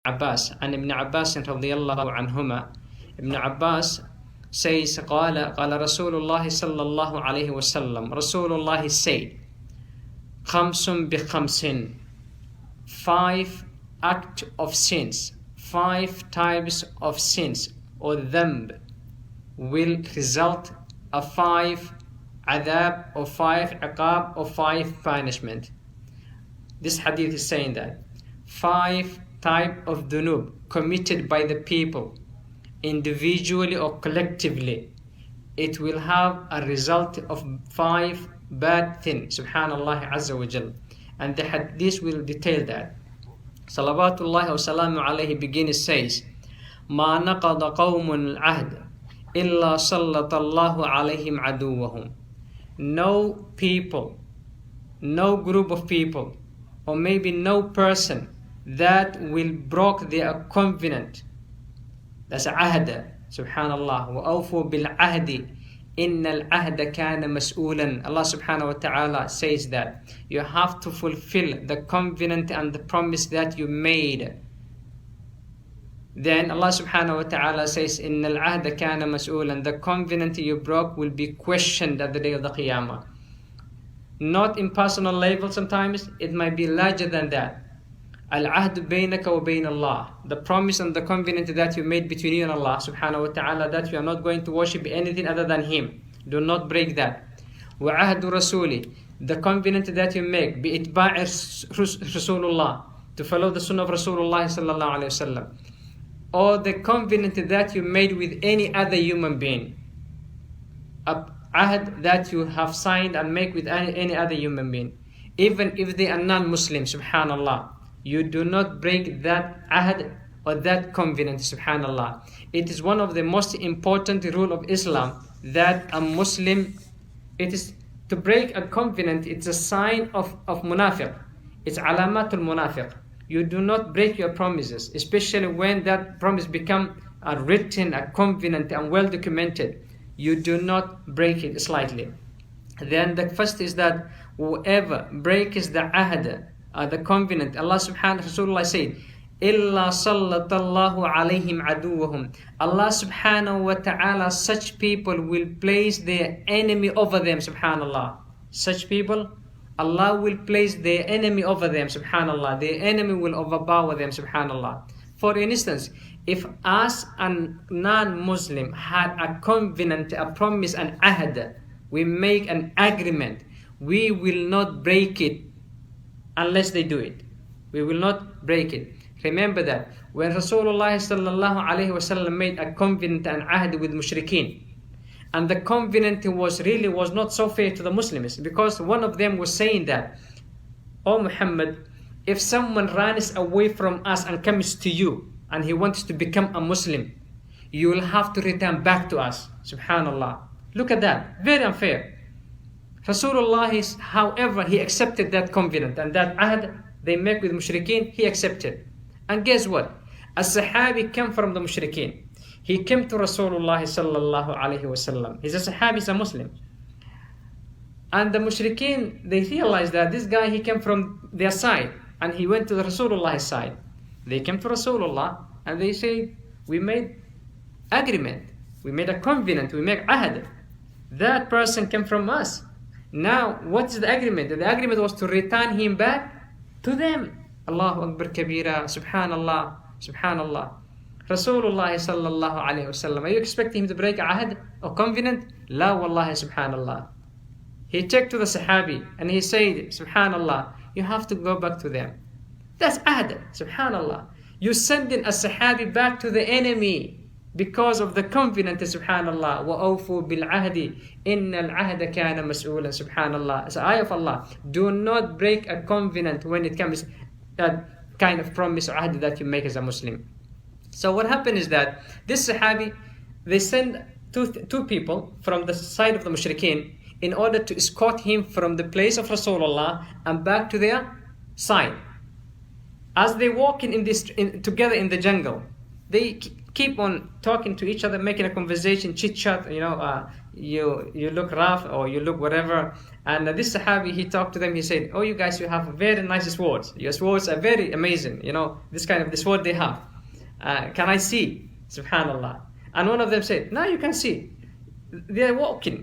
Abbas, and Ibn Abbas radiyallahu anhuma. Ibn Abbas says, قال رسول الله صلى الله عليه وسلم, Rasulullah said, خمس بخمس, 5 acts of sins, 5 types of sins or dhanb will result a 5 adab or 5 iqab or 5 punishment. This hadith is saying that 5 type of dhunub committed by the people individually or collectively, it will have a result of 5 bad things. Subhanallah Azza wa Jal. And the hadith will detail that. Salawatullahi wa salamu alayhi begins, says, Ma naqada qawmun al-ahd illa sallatallahu alayhim aduwahum. No people, no group of people, or maybe no person that will broke their covenant. That's ahda. Subhanallah. Wa awfu bil ahdi. Innal ahda kana mas'ulan. Allah subhanahu wa ta'ala says that you have to fulfill the covenant and the promise that you made. Then Allah subhanahu wa ta'ala says, Innal ahda kana mas'ulan. The covenant you broke will be questioned at the day of the qiyamah. Not in personal level sometimes, it might be larger than that. Al-ahd baynaka wa bayn Allah. The promise and the covenant that you made between you and Allah subhanahu wa ta'ala, that you are not going to worship anything other than Him. Do not break that. Wa ahdu rasuli. The covenant that you make, be it ba'i Rasulullah, to follow the sunnah of Rasulullah sallallahu alayhi wa sallam, or the covenant that you made with any other human being. A ahd that you have signed and make with any other human being. Even if they are non-Muslim, subhanallah, you do not break that ahd or that covenant, subhanallah. It is one of the most important rule of Islam that a Muslim, it is to break a covenant, it's a sign of munafiq. It's alamatul munafiq. You do not break your promises, especially when that promise become a written, a covenant and well documented. You do not break it slightly. Then the first is that whoever breaks the ahd, the covenant, Allah subhanahu Rasulullah said, Illa sallatallahu alayhim aduwahum. Allah subhanahu wa ta'ala, such people will place their enemy over them, subhanallah. Such people, Allah will place their enemy over them, subhanallah. Their enemy will overpower them, subhanallah. For instance, if us and non-Muslim had a covenant, a promise, an ahd, we make an agreement, we will not break it unless they do it. We will not break it. Remember that when Rasulullah sallallahu alayhi wa sallam made a covenant and ahd with mushrikeen, and the covenant was not so fair to the Muslims, because one of them was saying that, O Muhammad, if someone runs away from us and comes to you and he wants to become a Muslim, you will have to return back to us. Subhanallah. Look at that. Very unfair. Rasulullah, however, he accepted that covenant and that ahd they make with mushrikeen, he accepted. And guess what? A sahabi came from the mushrikeen. He came to Rasulullah sallallahu alayhi wa sallam. He's a sahabi, he's a Muslim. And the mushrikeen, they realized that this guy, he came from their side. And he went to the Rasulullah's side. They came to Rasulullah and they said, we made agreement. We made a covenant. We made ahd. That person came from us. Now, what is the agreement? The agreement was to return him back to them. Allahu Akbar Kabira. Subhanallah. Subhanallah. Rasulullah sallallahu alayhi wa sallam. Are you expecting him to break ahd or covenant? La wallahi subhanallah. He checked to the Sahabi and he said, subhanallah, you have to go back to them. That's ahd. Subhanallah. You sending a Sahabi back to the enemy because of the covenant, subhanallah. وَأَوْفُوا بِالْعَهْدِ إِنَّ الْعَهْدَ كَانَ مَسْئُولًا. Subhanallah. It's an ayah of Allah. Do not break a covenant when it comes to that kind of promise or ahd that you make as a Muslim. So what happened is that this Sahabi, they send two people from the side of the mushrikeen in order to escort him from the place of Rasulullah and back to their side. As they walk together in the jungle, they keep keep on talking to each other, making a conversation, chit chat. You look rough or you look whatever. And this Sahabi, he talked to them. He said, "Oh, you guys, you have very nice swords. Your swords are very amazing. The sword they have. Can I see?" Subhanallah. And one of them said, "No, you can see. They are walking."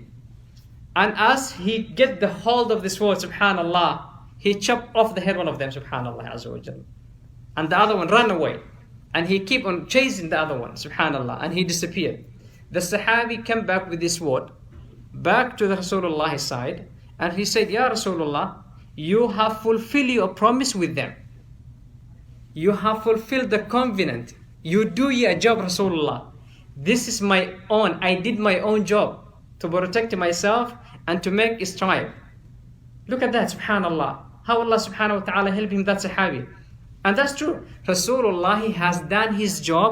And as he get the hold of the sword, Subhanallah, he chopped off the head one of them, Subhanallah Azza wa Jal. And the other one ran away. And he keep on chasing the other one, Subhanallah, and he disappeared. The Sahabi came back with this sword, back to the Rasulullah's side, and he said, "Ya Rasulullah, you have fulfilled your promise with them. You have fulfilled the covenant. You do your job, Rasulullah. This is my own. I did my own job to protect myself and to make his tribe." Look at that, Subhanallah. How Allah Subhanahu wa Ta'ala helped him, that Sahabi. And that's true. Rasulullah has done his job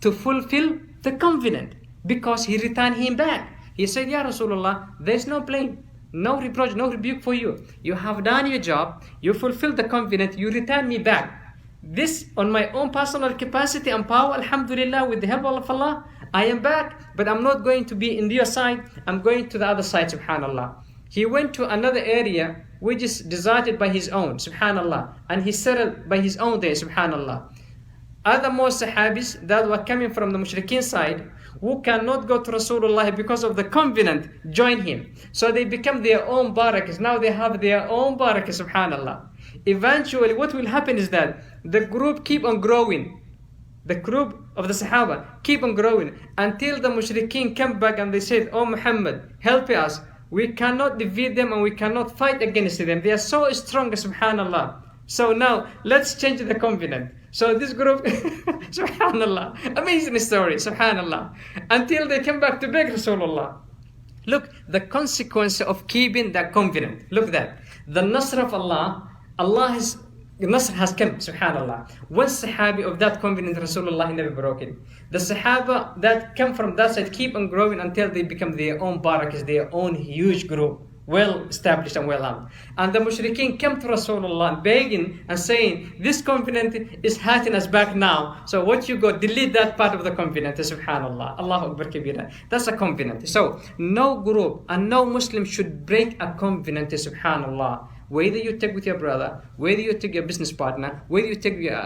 to fulfill the covenant because he returned him back. He said, "Ya Rasulullah, there's no blame, no reproach, no rebuke for you. You have done your job, you fulfilled the covenant, you return me back. This on my own personal capacity and power, Alhamdulillah, with the help of Allah, I am back, but I'm not going to be in your side, I'm going to the other side," Subhanallah. He went to another area which is deserted by his own, Subhanallah, and he settled by his own there, Subhanallah. Other more Sahabis that were coming from the Mushrikeen side, who cannot go to Rasulullah because of the covenant, join him. So they become their own barakas. Now they have their own barakas, Subhanallah. Eventually, what will happen is that the group keep on growing. The group of the Sahaba keep on growing until the Mushrikeen come back and they said, "Oh Muhammad, help us. We cannot defeat them and we cannot fight against them. They are so strong, Subhanallah. So now let's change the covenant." So this group, Subhanallah, amazing story, Subhanallah, until they come back to beg Rasulullah. Look, the consequence of keeping that covenant. Look at that. The Nasr of Allah, Nasr has come, Subhanallah. One Sahabi of that covenant, Rasulullah never broke it. The Sahaba that come from that side keep on growing until they become their own barakas, their own huge group, well established and well armed. And the Mushrikeen came to Rasulullah begging and saying, "This covenant is hurting us back now. So what you go, delete that part of the covenant," Subhanallah. Allahu Akbar Kabira. That's a covenant. So no group and no Muslim should break a covenant, Subhanallah. Whether you take with your brother, whether you take your business partner, whether you take your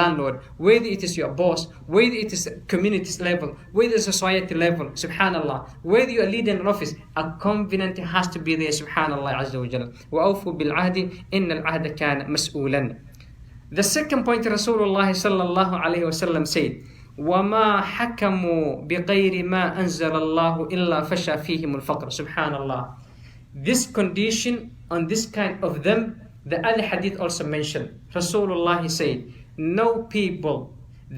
landlord, whether it is your boss, whether it is community level, whether it's society level, Subhanallah, whether you are leading an office, a covenant has to be there, Subhanallah Azza wa Jalla. وَأَوْفُوا بِالْعَهْدِ إِنَّ الْعَهْدَ كَانَ مَسْئُولًا. The second point, Rasulullah sallallahu alayhi wa sallam said, وَمَا حَكَمُوا بِغَيْرِ مَا أَنزَلَ اللَّهُ إِلَّا فَشَى فِيهِمُ الْفَقْرَ. Subhanallah. This condition on this kind of them, the other hadith also mentioned. Rasulullah said, no people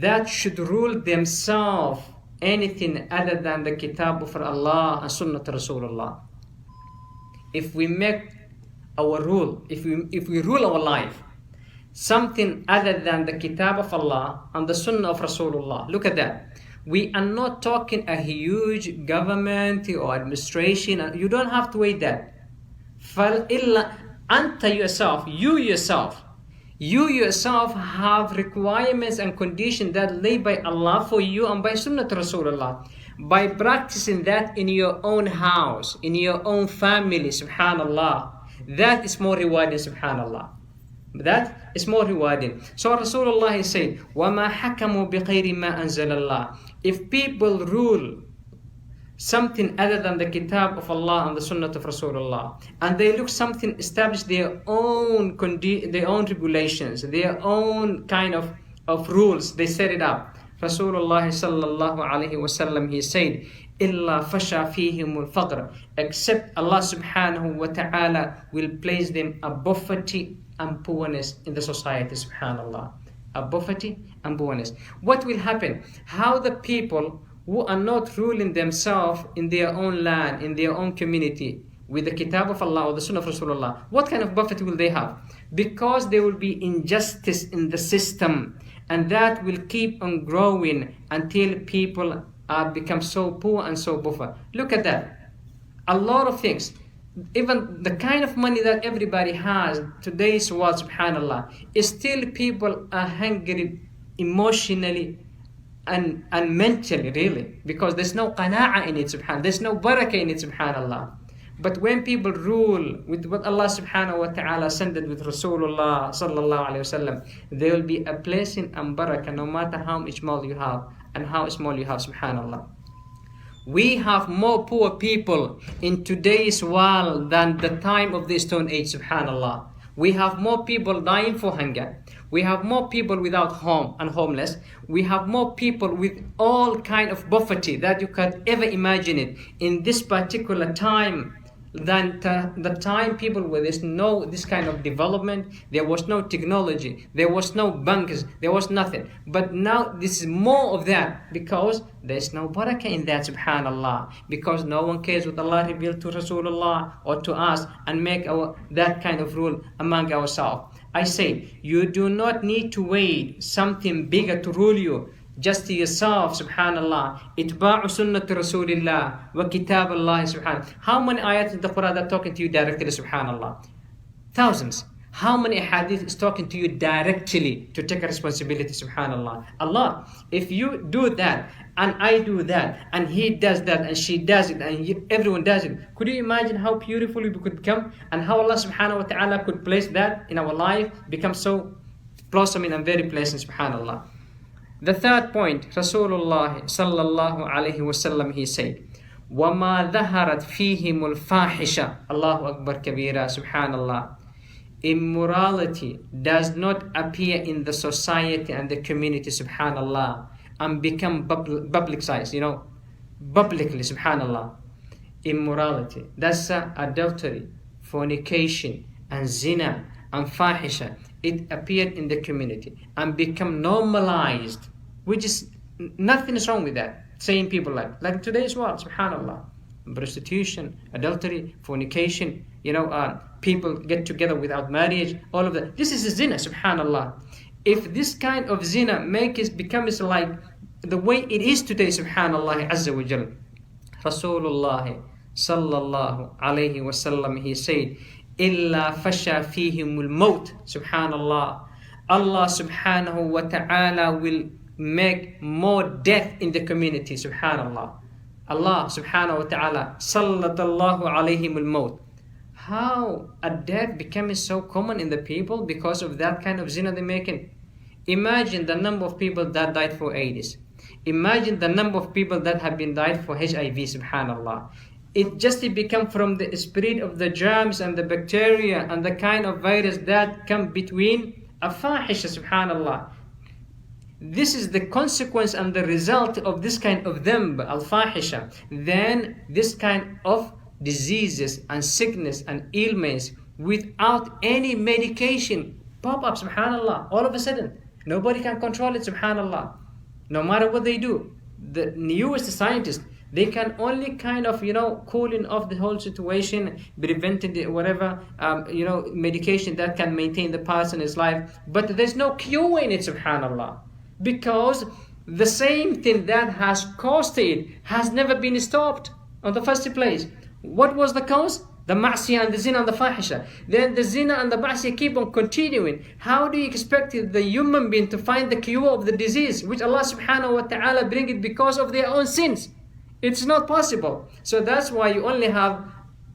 that should rule themselves anything other than the kitab of Allah and sunnah Rasulullah. If we make our rule, if we rule our life, something other than the kitab of Allah and the sunnah of Rasulullah, look at that. We are not talking a huge government or administration. You don't have to wait that. فَإِلَّا أَنْتَ you yourself have requirements and conditions that laid by Allah for you and by Sunnah Rasulullah. By practicing that in your own house, in your own family, Subhanallah, that is more rewarding, Subhanallah. That is more rewarding. So Rasulullah said, وَمَا حَكَمُوا بِغَيْرِ مَا أَنزَلَ اللَّهِ. If people rule something other than the kitab of Allah and the sunnah of Rasulullah, and they look something establish their own regulations, their own kind of rules, they set it up. Rasulullah sallallahu alayhi wasallam, he said, إِلَّا فَشَى فِيهِمُ الْفَقْرَ. Except Allah subhanahu wa ta'ala will place them a poverty and poorness in the society, subhanallah. A poverty and poorness. What will happen? How the people who are not ruling themselves in their own land, in their own community, with the kitab of Allah or the sunnah of Rasulullah, what kind of poverty will they have? Because there will be injustice in the system, and that will keep on growing until people become so poor and so poor. Look at that. A lot of things. Even the kind of money that everybody has today's world, subhanallah, is still people are hungry emotionally, and mentally, really, because there's no qana'a in it, subhanallah. There's no barakah in it, subhanallah. But when people rule with what Allah subhanahu wa ta'ala sent with Rasulullah sallallahu alayhi wasallam, there will be a blessing and barakah no matter how much more you have and how small you have, subhanallah. We have more poor people in today's world than the time of the Stone Age, subhanallah. We have more people dying for hunger. We have more people without home and homeless. We have more people with all kind of poverty that you could ever imagine it in this particular time than the time people where there's no this kind of development, there was no technology, there was no bankers, there was nothing. But now this is more of that because there's no barakah in that, subhanallah, because no one cares what Allah revealed to Rasulullah or to us and make that kind of rule among ourselves. I say, you do not need to wait something bigger to rule you. Just to yourself, subhanallah. Itba'u sunnat Rasulillah wa kitab Allah, subhanallah. How many ayats in the Quran that are talking to you directly, subhanallah? Thousands. How many hadith is talking to you directly to take a responsibility, subhanallah? Allah, if you do that, and I do that, and he does that, and she does it, and everyone does it, could you imagine how beautiful we could become? And how Allah subhanahu wa ta'ala could place that in our life, become so blossoming and very pleasant, subhanallah. The third point, Rasulullah sallallahu alayhi wasallam, he said, وَمَا ظَهَرَتْ فِيهِمُ الْفَاحِشَةِ Allahu Akbar kabira, subhanallah. Immorality does not appear in the society and the community, subhanallah, and become publicized, publicly, subhanallah. Immorality, that's adultery, fornication, and zina, and fahisha. It appeared in the community and become normalized, which is nothing is wrong with that. Saying people like today's world, subhanallah, prostitution, adultery, fornication, people get together without marriage, all of that. This is a zina, subhanallah. If this kind of zina becomes like the way it is today, subhanallah azza wa jal, Rasulullah sallallahu alayhi wasallam, he said, إِلَّا فَشَى فِيهِمُ الْمَوْتِ subhanallah. Allah subhanahu wa ta'ala will make more death in the community, subhanallah. Allah subhanahu wa ta'ala sallallahu alayhim al-maut. How a death becomes so common in the people because of that kind of zina they're making. Imagine the number of people that died for AIDS. Imagine the number of people that have been died for HIV, subhanallah. It just become from the spirit of the germs and the bacteria and the kind of virus that come between a fahisha, subhanallah. This is the consequence and the result of this kind of dhanb, al-fahisha. Then this kind of diseases and sickness and ailments without any medication pop up, subhanallah, all of a sudden. Nobody can control it, subhanallah. No matter what they do. The newest scientists, they can only kind of, cooling off the whole situation, preventing the whatever, medication that can maintain the person's life. But there's no cure in it, subhanallah. Because the same thing that has caused it has never been stopped on the first place. What was the cause? The ma'siyah and the zina and the fahisha. Then the zina and the ma'siyah keep on continuing. How do you expect the human being to find the cure of the disease, which Allah subhanahu wa ta'ala bring it because of their own sins? It's not possible. So that's why you only have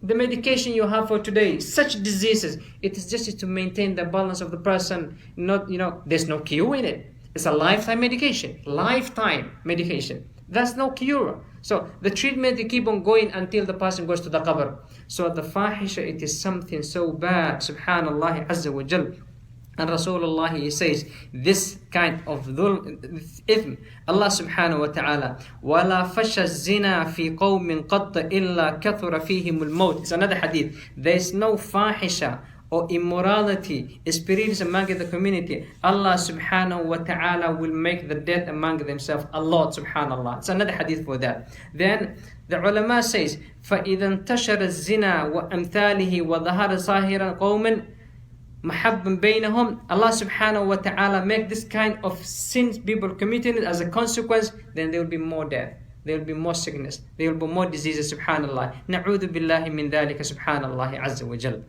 the medication you have for today. Such diseases, it is just to maintain the balance of the person. Not, there's no cure in it. It's a lifetime medication. Lifetime medication. That's no cure. So the treatment, they keep on going until the person goes to the qabr. So the fahisha, it is something so bad, subhanallah azza wa jal. And Rasulullah, he says, this kind of ithm, Allah subhanahu wa ta'ala, وَلَا فَشَ الزِّنَا فِي قَوْمٍ قَطَّ إِلَّا كَثُرَ فِيهِمُ الْمَوْتِ. It's another hadith. There is no fahisha or immorality experience among the community. Allah subhanahu wa ta'ala will make the death among themselves a lot, subhanallah. It's another hadith for that. Then the ulama says, فَإِذَا انْتَشَرَ الزِّنَا وَأَمْثَالِهِ وَظَهَرَ ظَاهِرًا قَوْمٍ محب بينهم. Allah subhanahu wa ta'ala make this kind of sins people committing it as a consequence, then there will be more death, there will be more sickness, there will be more diseases, subhanallah. Na'udhu billahi min dhalika, subhanallah azza wa jal.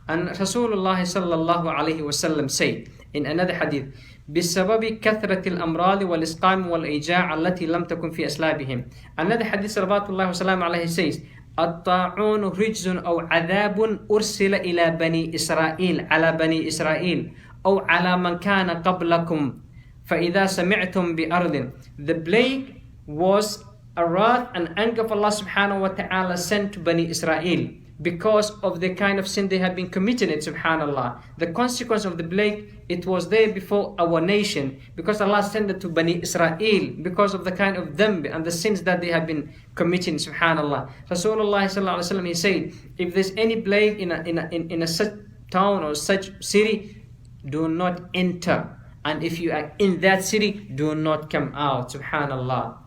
And Rasulullah sallallahu alayhi wa sallam said in another hadith, بسبب كثرة الأمراض والإسقام والإيجاع التي لم تكن في أسلابهم. Another hadith صلوات الله وسلامه عليه says, الطاعون رجز أو عذاب أرسل إلى بني إسرائيل على بني إسرائيل أو على من كان قبلكم فإذا سمعتم بأرض. The plague was a wrath and anger of Allah subhanahu wa ta'ala sent to Bani Israel because of the kind of sin they had been committing it, subhanallah. The consequence of the plague, it was there before our nation, because Allah sent it to Bani Israel because of the kind of dambi and the sins that they have been committing, subhanallah. Rasulullah sallallahu alaihi wasallam, he said, if there's any plague in a such town or such city, do not enter. And if you are in that city, do not come out, subhanallah.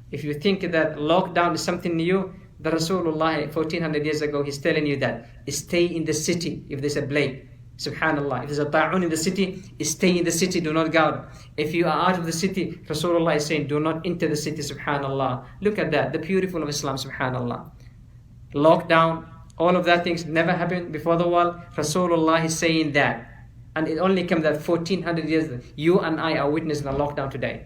If you think that lockdown is something new, the Rasulullah 1400 years ago, he's telling you that stay in the city if there's a plague, subhanallah. If there's a ta'un in the city, stay in the city, do not go out. If you are out of the city, Rasulullah is saying, do not enter the city, subhanallah. Look at that, the beautiful of Islam, subhanallah. Lockdown, all of that things never happened before the world. Rasulullah is saying that. And it only came that 1400 years. You and I are witnessing a lockdown today.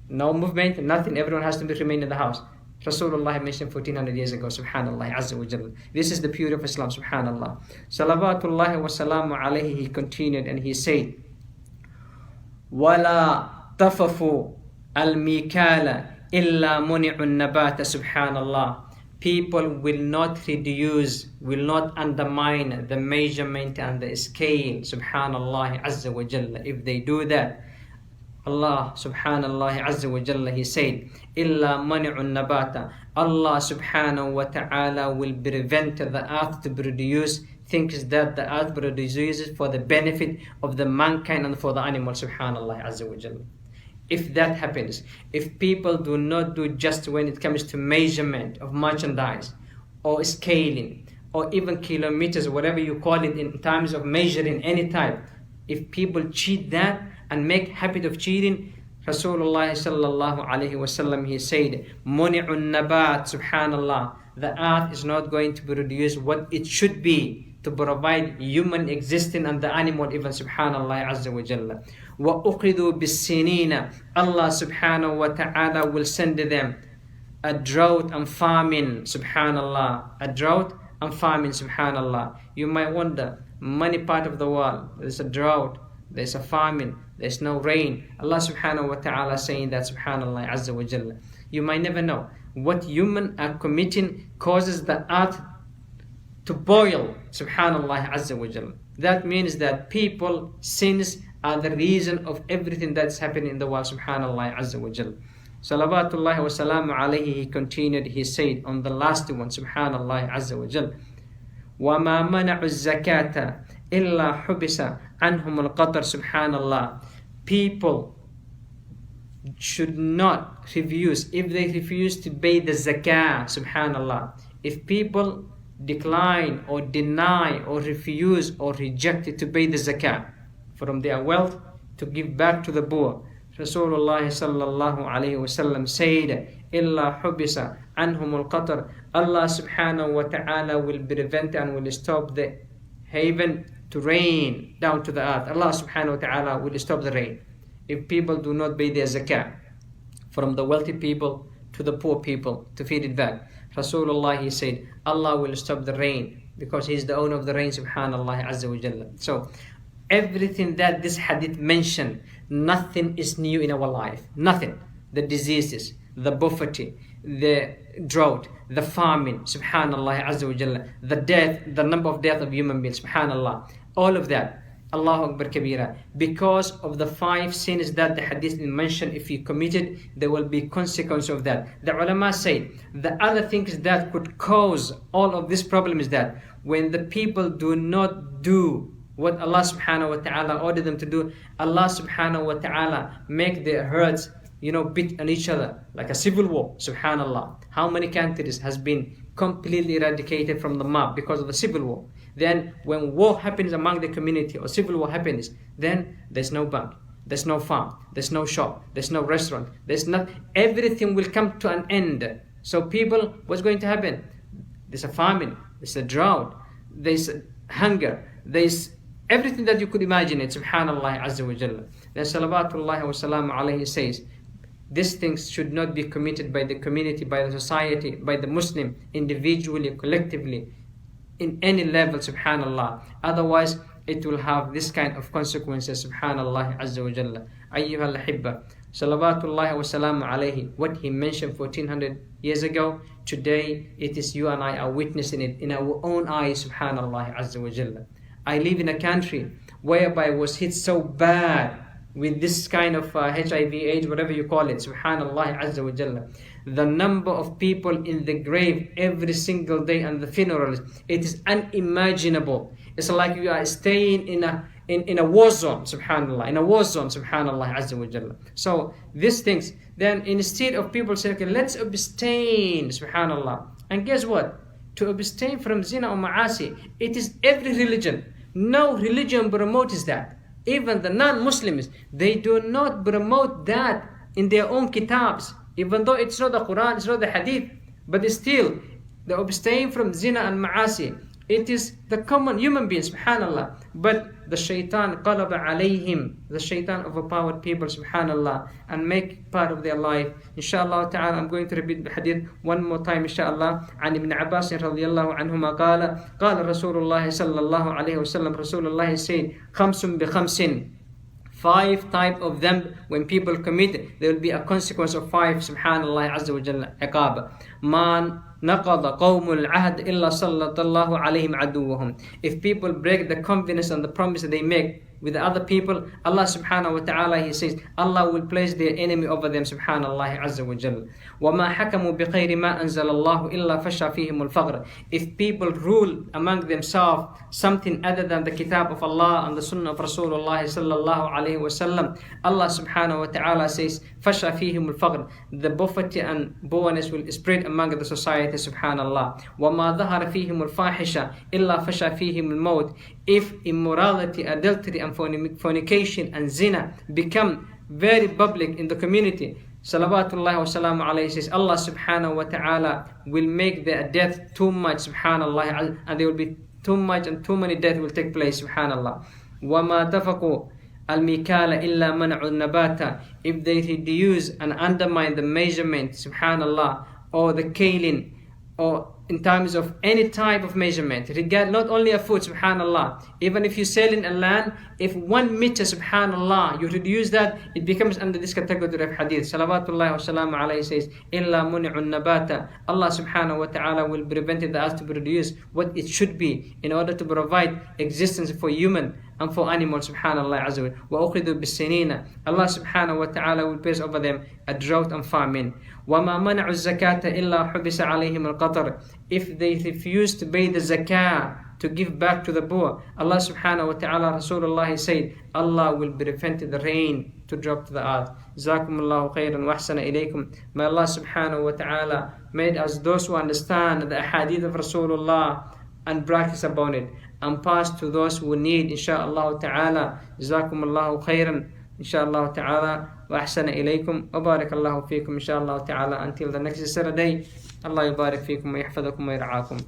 No movement, nothing. Everyone has to remain in the house. Rasulullah mentioned 1400 years ago, subhanallah, azza wa jalla. This is the beauty of Islam, subhanallah. Salawatullahi wa salamu alayhi, he continued and he said, وَلَا طَفَفُوا الْمِكَالَ إِلَّا مُنِعُ النَّبَاتَ. Subhanallah. People will not reduce, will not undermine the measurement and the scale, subhanallah, azza wa jalla. If they do that, Allah subhanallah azza wa jalla, he said, illa mani'un nabata. Allah subhanahu wa ta'ala will prevent the earth to produce things that the earth produces for the benefit of the mankind and for the animal, subhanallah azza wa jalla. If that happens, if people do not do just when it comes to measurement of merchandise or scaling or even kilometers, whatever you call it in terms of measuring any type, if people cheat that and make habit of cheating, Rasulullah sallallahu alaihi wasallam, he said, Muni'un nabat, subhanallah, the earth is not going to produce what it should be to provide human existence and the animal even, subhanallah azza wa jalla. Wa uqidu bis-sinina. Allah subhanahu wa ta'ala will send them a drought and famine, subhanallah. A drought and famine, subhanallah. You might wonder, many parts of the world, there's a drought, there's a famine, there's no rain. Allah subhanahu wa ta'ala saying that, subhanallah azza wa jalla. You might never know what humans are committing causes the earth to boil, subhanallah azza wa jalla. That means that people, sins are the reason of everything that's happening in the world, subhanallah azza wa jalla. Salawatullahi wa salamu alayhi, he continued, he said on the last one, subhanallah azza wa jalla, وَمَا مَنَعُ الزَّكَاةَ إِلَّا حُبِسَ عَنْهُمُ الْقَطَرِ. Subhanallah. People should not refuse, if they refuse to pay the zakah, subhanallah. If people decline or deny or refuse or reject to pay the zakah from their wealth to give back to the poor, Rasulullah sallallahu alayhi wasallam said, إِلَّا حُبِسَ عَنْهُمُ الْقَطَرِ. Allah subhanahu wa ta'ala will prevent and will stop the heaven to rain down to the earth. Allah subhanahu wa ta'ala will stop the rain if people do not pay their zakah from the wealthy people to the poor people to feed it back. Rasulullah, he said, Allah will stop the rain because he is the owner of the rain, subhanallah azza wa jalla. So everything that this hadith mentioned, nothing is new in our life. Nothing. The diseases, the poverty, the drought, the famine, subhanallah azza wa jalla, the death, the number of death of human beings, subhanallah, all of that, Allahu Akbar Kabira, because of the 5 sins that the hadith mentioned, if you committed, there will be consequence of that. The ulama say the other things that could cause all of this problem is that when the people do not do what Allah subhanahu wa ta'ala ordered them to do, Allah subhanahu wa ta'ala make their hearts, beat on each other like a civil war, subhanallah. How many countries has been completely eradicated from the map because of the civil war? Then when war happens among the community or civil war happens, then there's no bank, there's no farm, there's no shop, there's no restaurant, there's not, everything will come to an end. So people, what's going to happen? There's a famine, there's a drought, there's hunger, there's everything that you could imagine it, subhanallah azza wa jalla. Then salawatullahi wa salamu alayhi says, these things should not be committed by the community, by the society, by the Muslim, individually, collectively, in any level, subhanallah. Otherwise, it will have this kind of consequences, subhanallah azza wa jalla. Ayyuha al-hibba, salawatullahi wa salamu alayhi, what he mentioned 1400 years ago, today it is you and I are witnessing it in our own eyes, subhanallah azza wa jalla. I live in a country whereby I was hit so bad with this kind of HIV, AIDS, whatever you call it, subhanallah azza wa jalla. The number of people in the grave every single day and the funerals, it is unimaginable. It's like you are staying in a war zone, subhanallah, in a war zone, subhanallah azza wa jalla. So these things, then instead of people saying, okay, let's abstain, subhanallah. And guess what? To abstain from zina or ma'asi, it is every religion. No religion promotes that. Even the non-Muslims, they do not promote that in their own kitabs. Even though it's not the Quran, it's not the Hadith, but still, the abstain from zina and ma'asi, it is the common human beings, subhanallah. But the shaitan qalaba alayhim, the shaitan overpowered people, subhanallah, and make part of their life. Inshallah ta'ala, I'm going to repeat the hadith one more time, inshallah. عن ابن عباس رضي الله عنهما قال رسول الله صلى الله عليه وسلم, Rasulullah said, خمس بخمس, 5 type of them, when people commit, there will be a consequence of 5, subhanallah azza wa jalla, iqab. Man نقض قوم العهد إلا سلط الله عليهم عدوهم. If people break the confidence and the promise that they make with the other people, Allah subhanahu wa ta'ala, he says, Allah will place their enemy over them, subhanallah azza wa jalla. وَمَا حَكَمُوا بِخَيْرِ مَا أَنزَلَ اللَّهُ إِلَّا فَشَى فِيهِمُ الْفَقْرِ. If people rule among themselves something other than the kitab of Allah and the sunnah of Rasulullah sallallahu alayhi wa sallam, Allah subhanahu wa ta'ala says, فَشَى فِيهِمُ الْفَقْرِ. The poverty and boldness will spread among the society, subhanallah. وَمَا ظَهَرَ فِيهِمُ الْفَاحِشَةِ إِلَّا فَشَى فِيهِمُ الْمَوْتِ. If immorality, adultery and fornication and zina become very public in the community, salawatullah wa salamu alayhi says, Allah subhanahu wa ta'ala will make their death too much, subhanallah, and there will be too much and too many deaths will take place, subhanallah. وَمَا دَفَقُوا الْمِكَالَ إِلَّا مَنْعُ النَّبَاتَ. If they reduce and undermine the measurement, subhanallah, or the kaling, or in terms of any type of measurement, regard not only a foot, subhanallah, even if you sell in a land, if 1 meter, subhanallah, you reduce that, it becomes under this category of hadith. Salawatullah wa salamu alayhi says, illa muni'un nabata. Allah subhanahu wa ta'ala will prevent the earth to produce what it should be in order to provide existence for human and for animals, subhanallah azza wa ukhridu bis-sinina. Allah subhanahu wa ta'ala will place over them a drought and famine. وَمَا مَنَعُوا الزَّكَاةَ إِلَّا حُبِسَ عَلَيْهِمُ الْقَطَرِ. If they refuse to pay the zakah, to give back to the poor, Allah subhanahu wa ta'ala, Rasulullah said, Allah will prevent the rain to drop to the earth. Jazakumullahu khairan wa ahsana ilaykum. May Allah subhanahu wa ta'ala made us those who understand the hadith of Rasulullah and practice upon it, and pass to those who need, inshaAllah ta'ala. Jazakumullahu khairan, inshaAllah ta'ala, wa ahsana ilaykum, wa barakallahu feekum, inshaAllah ta'ala. Until the next Saturday, Allah yubarik feekum wa yahfadakum wa yar'akum.